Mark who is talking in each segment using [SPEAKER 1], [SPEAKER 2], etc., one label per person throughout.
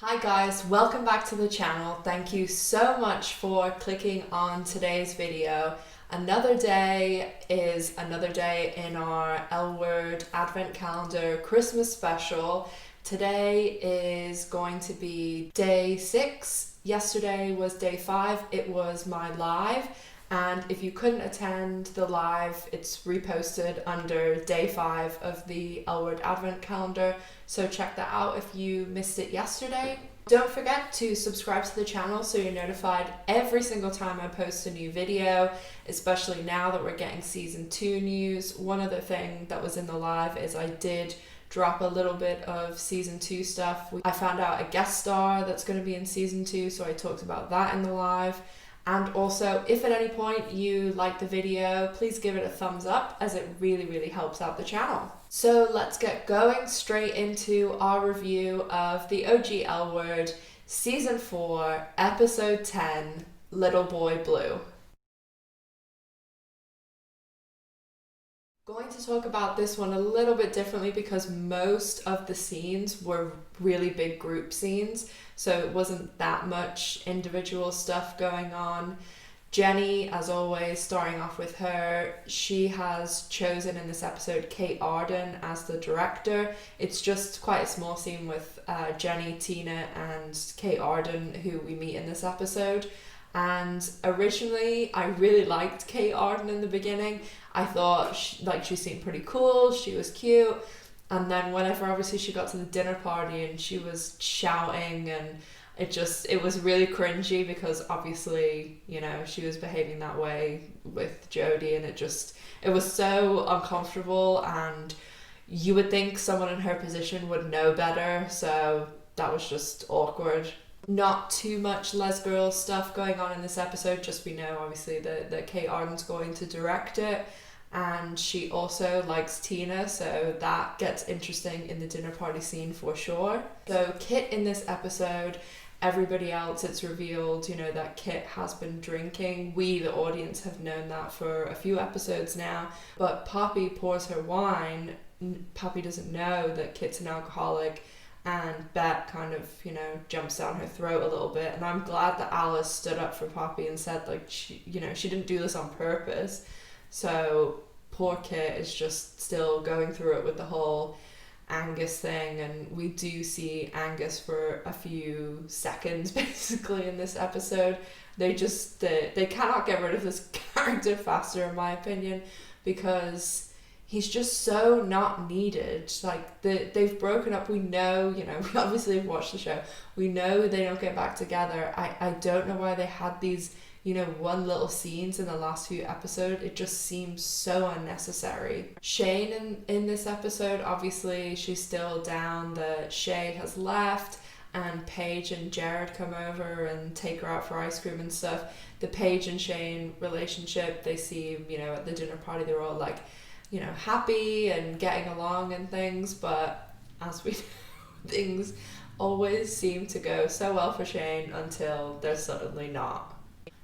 [SPEAKER 1] Hi guys, welcome back to the channel. Thank you so much for clicking on today's video. Another day is another day in our L Word Advent Calendar Christmas special. Today is going to be day 6. Yesterday was day 5. It was my live. And if you couldn't attend the live, it's reposted under day 5 of the L Word Advent Calendar. So check that out if you missed it yesterday. Don't forget to subscribe to the channel so you're notified every single time I post a new video, especially now that we're getting season 2 news. One other thing that was in the live is I did drop a little bit of season 2 stuff. I found out a guest star that's going to be in season 2, so I talked about that in the live. And also, if at any point you like the video, please give it a thumbs up as it really helps out the channel. So let's get going straight into our review of the OG L Word Season 4, Episode 10, Little Boy Blue. Going to talk about this one a little bit differently because most of the scenes were really big group scenes, so it wasn't that much individual stuff going on. Jenny, as always, starting off with her, she has chosen in this episode Kate Arden as the director. It's just quite a small scene with Jenny, Tina and Kate Arden, who we meet in this episode. And originally, I really liked Kate Arden in the beginning. I thought she seemed pretty cool, she was cute. And then whenever obviously she got to the dinner party and she was shouting, and it was really cringy because obviously, you know, she was behaving that way with Jodi, and it was so uncomfortable, and you would think someone in her position would know better, so that was just awkward. Not too much Lez Girls stuff going on in this episode, just we know obviously that Kate Arden's going to direct it, and she also likes Tina, so that gets interesting in the dinner party scene for sure. So Kit in this episode, everybody else, it's revealed, you know, that Kit has been drinking. We, the audience, have known that for a few episodes now, but Papi pours her wine. Papi doesn't know that Kit's an alcoholic, and Bette kind of, you know, jumps down her throat a little bit. And I'm glad that Alice stood up for Papi and said, like, she didn't do this on purpose. So poor Kit is just still going through it with the whole Angus thing, and we do see Angus for a few seconds basically in this episode. They cannot get rid of this character faster, in my opinion, because he's just so not needed. Like, they've broken up. We know, you know, we obviously have watched the show. We know they don't get back together. I don't know why they had these, you know, one little scenes in the last few episodes. It just seems so unnecessary. Shane in this episode, obviously she's still down that Shay has left, and Paige and Jared come over and take her out for ice cream and stuff. The Paige and Shane relationship, they seem, you know, at the dinner party, they're all like, you know, happy and getting along and things, but as we know, things always seem to go so well for Shane until they're suddenly not.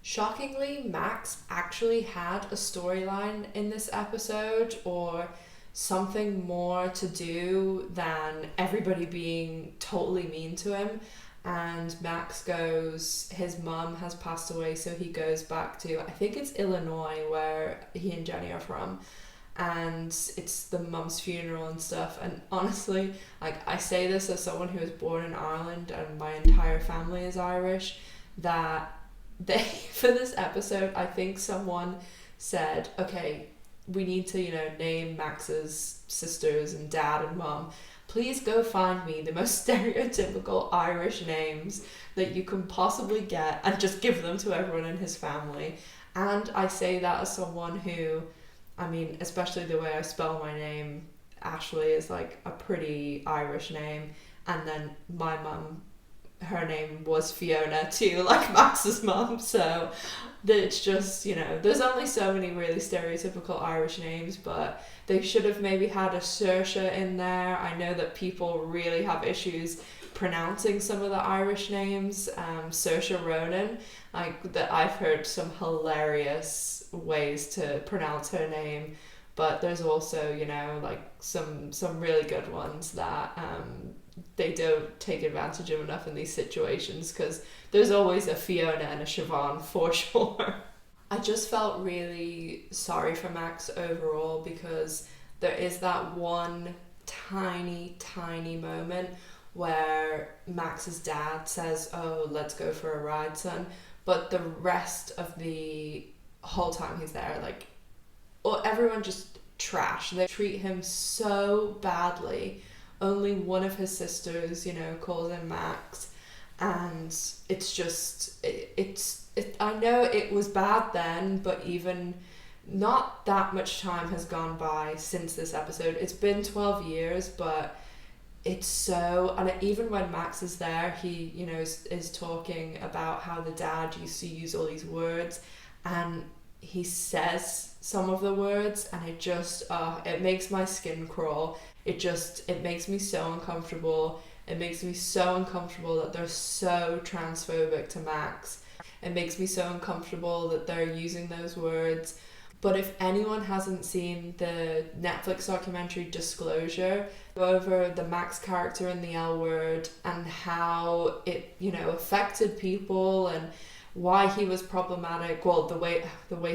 [SPEAKER 1] Shockingly, Max actually had a storyline in this episode, or something more to do than everybody being totally mean to him. And Max goes, his mum has passed away, so he goes back to, I think it's Illinois, where he and Jenny are from, and it's the mum's funeral and stuff. And honestly, like, I say this as someone who was born in Ireland and my entire family is Irish, that for this episode, I think someone said, okay, we need to, you know, name Max's sisters and dad and mum. Please go find me the most stereotypical Irish names that you can possibly get and just give them to everyone in his family. And I say that as someone who, I mean, especially the way I spell my name, Ashley is like a pretty Irish name. And then my mum, her name was Fiona too, like Max's mum. So it's just, you know, there's only so many really stereotypical Irish names, but they should have maybe had a Saoirse in there. I know that people really have issues pronouncing some of the Irish names. Saoirse Ronan, like, that I've heard some hilarious ways to pronounce her name, but there's also, you know, like some really good ones that they don't take advantage of enough in these situations, because there's always a Fiona and a Siobhan for sure. I just felt really sorry for Max overall, because there is that one tiny moment where Max's dad says, "Oh, let's go for a ride, son," but the rest of the whole time he's there, like, everyone just trash. They treat him so badly. Only one of his sisters, you know, calls him Max, and it's just I know it was bad then, but even not that much time has gone by since this episode. It's been 12 years, but it's so, and even when Max is there, he, you know, is talking about how the dad used to use all these words, and he says some of the words, and it just it makes my skin crawl. It makes me so uncomfortable. It makes me so uncomfortable that they're so transphobic to Max. It makes me so uncomfortable that they're using those words. But if anyone hasn't seen the Netflix documentary Disclosure, go over the Max character in the L Word and how it, you know, affected people and why he was problematic. Well, the way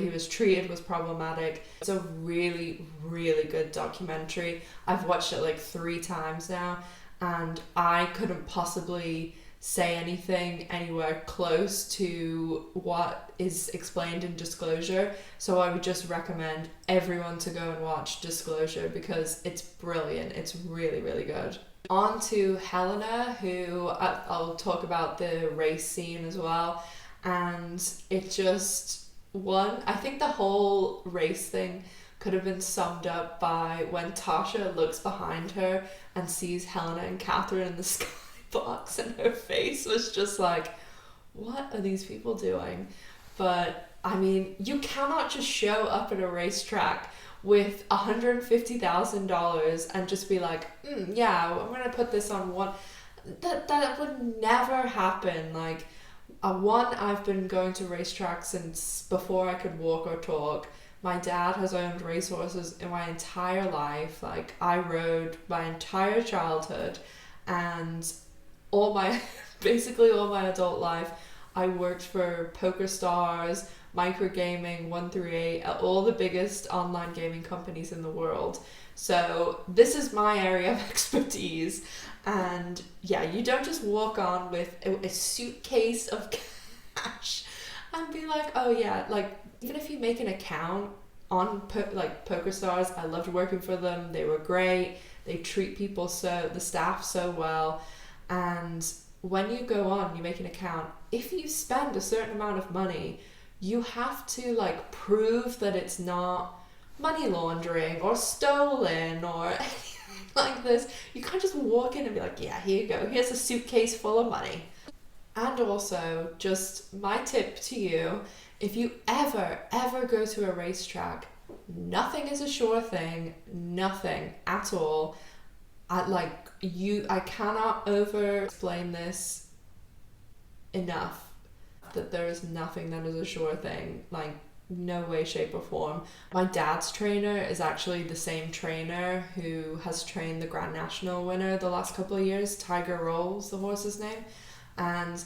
[SPEAKER 1] he was treated was problematic. It's a really, really good documentary. I've watched it like 3 times now, and I couldn't possibly say anything anywhere close to what is explained in Disclosure. So I would just recommend everyone to go and watch Disclosure, because it's brilliant. It's really, really good. On to Helena, who I'll talk about the race scene as well. And it just, I think the whole race thing could have been summed up by when Tasha looks behind her and sees Helena and Catherine in the skybox, and her face was just like, what are these people doing? But I mean, you cannot just show up at a racetrack with $150,000 and just be like, yeah, I'm gonna put this on one. That would never happen. Like, I've been going to racetracks since before I could walk or talk. My dad has owned racehorses in my entire life. Like, I rode my entire childhood, and basically all my adult life, I worked for PokerStars, Microgaming, 138, all the biggest online gaming companies in the world. So this is my area of expertise. And yeah, you don't just walk on with a suitcase of cash and be like, oh yeah, like, even if you make an account on PokerStars, I loved working for them. They were great. They treat people the staff so well. And when you go on, you make an account, if you spend a certain amount of money, you have to like prove that it's not money laundering or stolen or anything like this. You can't just walk in and be like, yeah, here you go, here's a suitcase full of money. And also, just my tip to you, if you ever go to a racetrack, nothing is a sure thing, nothing at all. I cannot over explain this enough, that there is nothing that is a sure thing, like, no way, shape or form. My dad's trainer is actually the same trainer who has trained the Grand National winner the last couple of years. Tiger Roll's the horse's name, and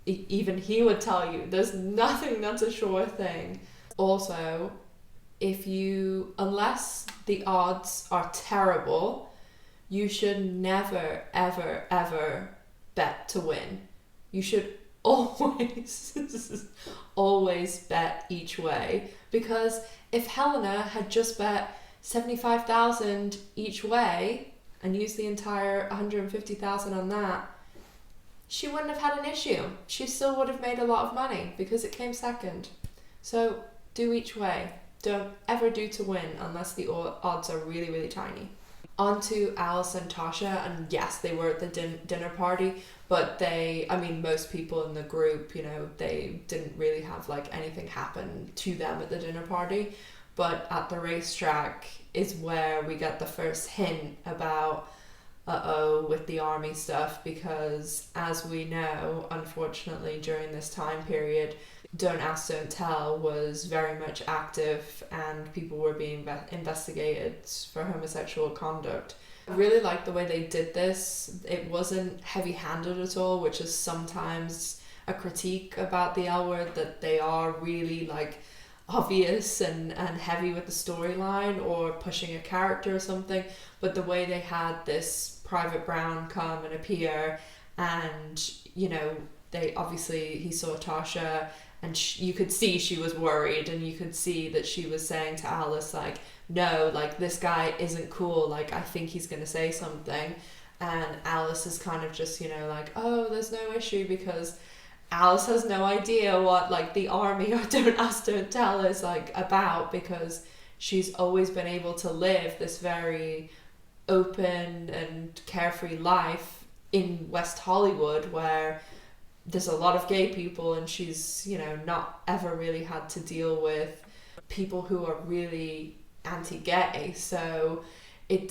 [SPEAKER 1] even he would tell you there's nothing that's a sure thing. Also, unless the odds are terrible, you should never ever bet to win. You should always bet each way, because if Helena had just bet 75,000 each way and used the entire 150,000 on that, she wouldn't have had an issue. She still would have made a lot of money because it came second. So do each way. Don't ever do to win unless the odds are really, really tiny. On to Alice and Tasha, and yes, they were at the dinner party, but most people in the group, you know, they didn't really have like anything happen to them at the dinner party. But at the racetrack is where we get the first hint about with the army stuff, because as we know, unfortunately, during this time period, Don't Ask, Don't Tell was very much active and people were being investigated for homosexual conduct. I really like the way they did this. It wasn't heavy-handed at all, which is sometimes a critique about the L Word, that they are really like obvious and heavy with the storyline or pushing a character or something. But the way they had this Private Brown come and appear, and you know, they obviously, he saw Tasha, and you could see she was worried, and you could see that she was saying to Alice, like, no, like, this guy isn't cool, like, I think he's gonna say something. And Alice is kind of just, you know, like, oh, there's no issue, because Alice has no idea what, like, the army or Don't Ask, Don't Tell is, like, about, because she's always been able to live this very open and carefree life in West Hollywood, where there's a lot of gay people, and she's, you know, not ever really had to deal with people who are really anti-gay. So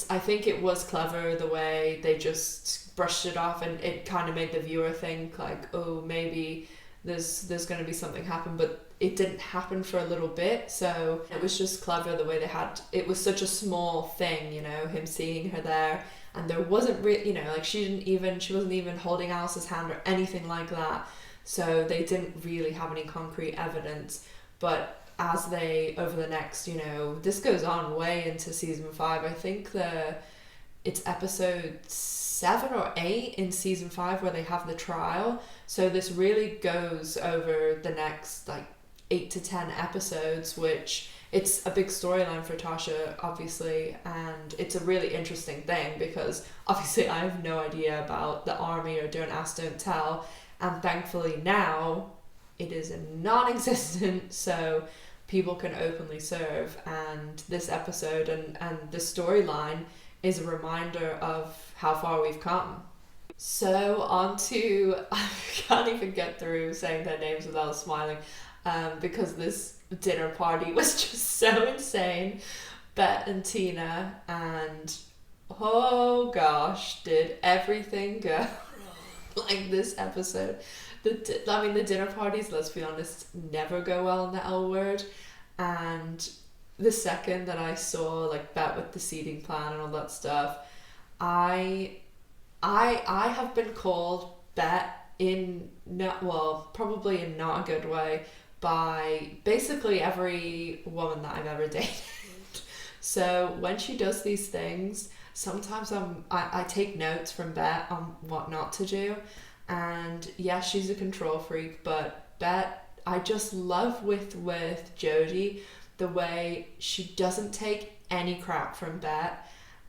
[SPEAKER 1] I think it was clever the way they just brushed it off, and it kind of made the viewer think like, oh, maybe there's going to be something happen, but it didn't happen for a little bit. So it was just clever the way they had, it was such a small thing, you know, him seeing her there. And there wasn't really, you know, like she wasn't even holding Alice's hand or anything like that. So they didn't really have any concrete evidence. But as they, over the next, you know, this goes on way into season 5. I think it's episode 7 or 8 in season 5 where they have the trial. So this really goes over the next like 8 to 10 episodes, which it's a big storyline for Tasha, obviously, and it's a really interesting thing because obviously I have no idea about the army or Don't Ask, Don't Tell, and thankfully now it is non-existent, so people can openly serve. And this episode and the storyline is a reminder of how far we've come. So on to, I can't even get through saying their names without smiling, because this dinner party was just so insane. Bette and Tina, and oh gosh, did everything go like this episode. The dinner parties, let's be honest, never go well in the L Word. And the second that I saw like Bette with the seating plan and all that stuff, I have been called Bette probably in not a good way, by basically every woman that I've ever dated. So when she does these things, sometimes I take notes from Bette on what not to do. And yeah, she's a control freak, but Bette, I just love with Jodi the way she doesn't take any crap from Bette.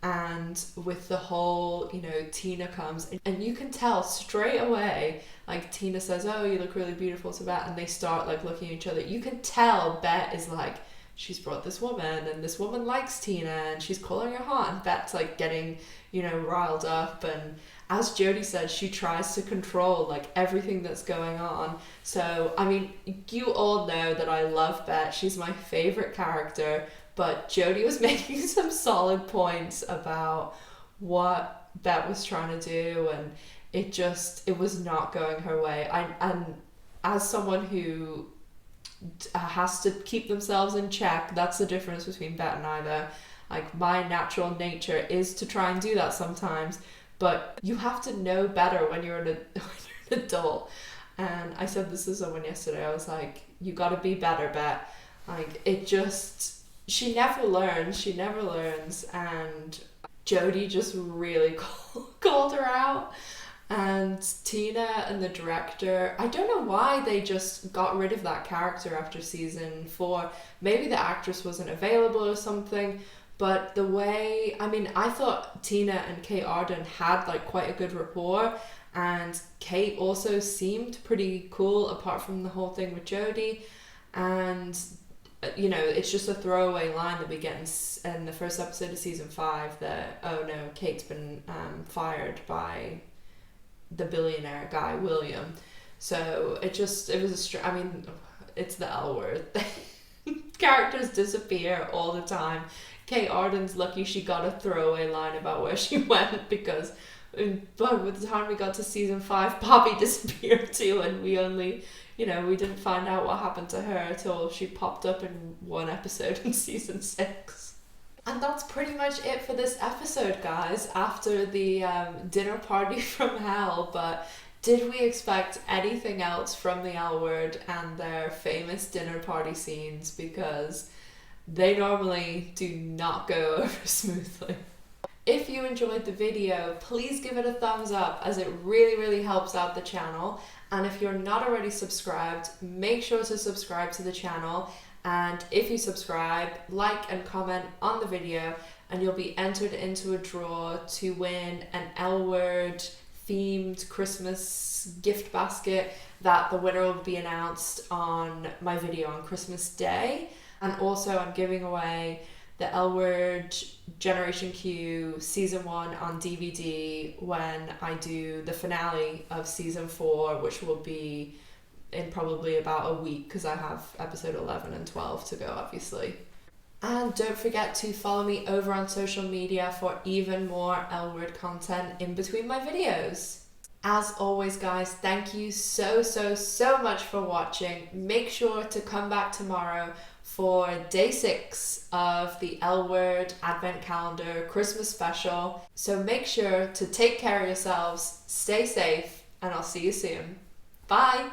[SPEAKER 1] And with the whole, you know, Tina comes and you can tell straight away, like Tina says, oh, you look really beautiful to Bette, and they start like looking at each other. You can tell Bette is like, she's brought this woman and this woman likes Tina and she's calling her hot, and Bette's like getting, you know, riled up. And as Jodi said, she tries to control like everything that's going on. So I mean, you all know that I love Bette, she's my favorite character. But Jodi was making some solid points about what Bette was trying to do, and it was not going her way. And as someone who has to keep themselves in check, that's the difference between Bette and I, though. Like, my natural nature is to try and do that sometimes, but you have to know better when you're an adult. And I said this to someone yesterday, I was like, you gotta be better, Bette. Like, she never learns, and Jodi just really called her out. And Tina and the director, I don't know why they just got rid of that character after season 4. Maybe the actress wasn't available or something, but the way, I mean, I thought Tina and Kate Arden had like quite a good rapport, and Kate also seemed pretty cool apart from the whole thing with Jodi. And you know, it's just a throwaway line that we get in the first episode of season 5 that, oh no, Kate's been fired by the billionaire guy, William. So it's the L Word. Characters disappear all the time. Kate Arden's lucky she got a throwaway line about where she went, because by the time we got to season 5, Papi disappeared too, and we only, we didn't find out what happened to her until she popped up in one episode in season 6. And that's pretty much it for this episode, guys, after the dinner party from hell. But did we expect anything else from the L Word and their famous dinner party scenes? Because they normally do not go over smoothly. If you enjoyed the video, please give it a thumbs up, as it really helps out the channel. And if you're not already subscribed, make sure to subscribe to the channel. And if you subscribe, like and comment on the video, and you'll be entered into a draw to win an L Word themed Christmas gift basket that the winner will be announced on my video on Christmas Day. And also I'm giving away the L Word Generation Q Season 1 on DVD when I do the finale of Season 4, which will be in probably about a week, because I have episode 11 and 12 to go, obviously. And don't forget to follow me over on social media for even more L Word content in between my videos. As always, guys, thank you so much for watching. Make sure to come back tomorrow for day 6 of the L Word Advent Calendar Christmas special. So make sure to take care of yourselves, stay safe, and I'll see you soon. Bye!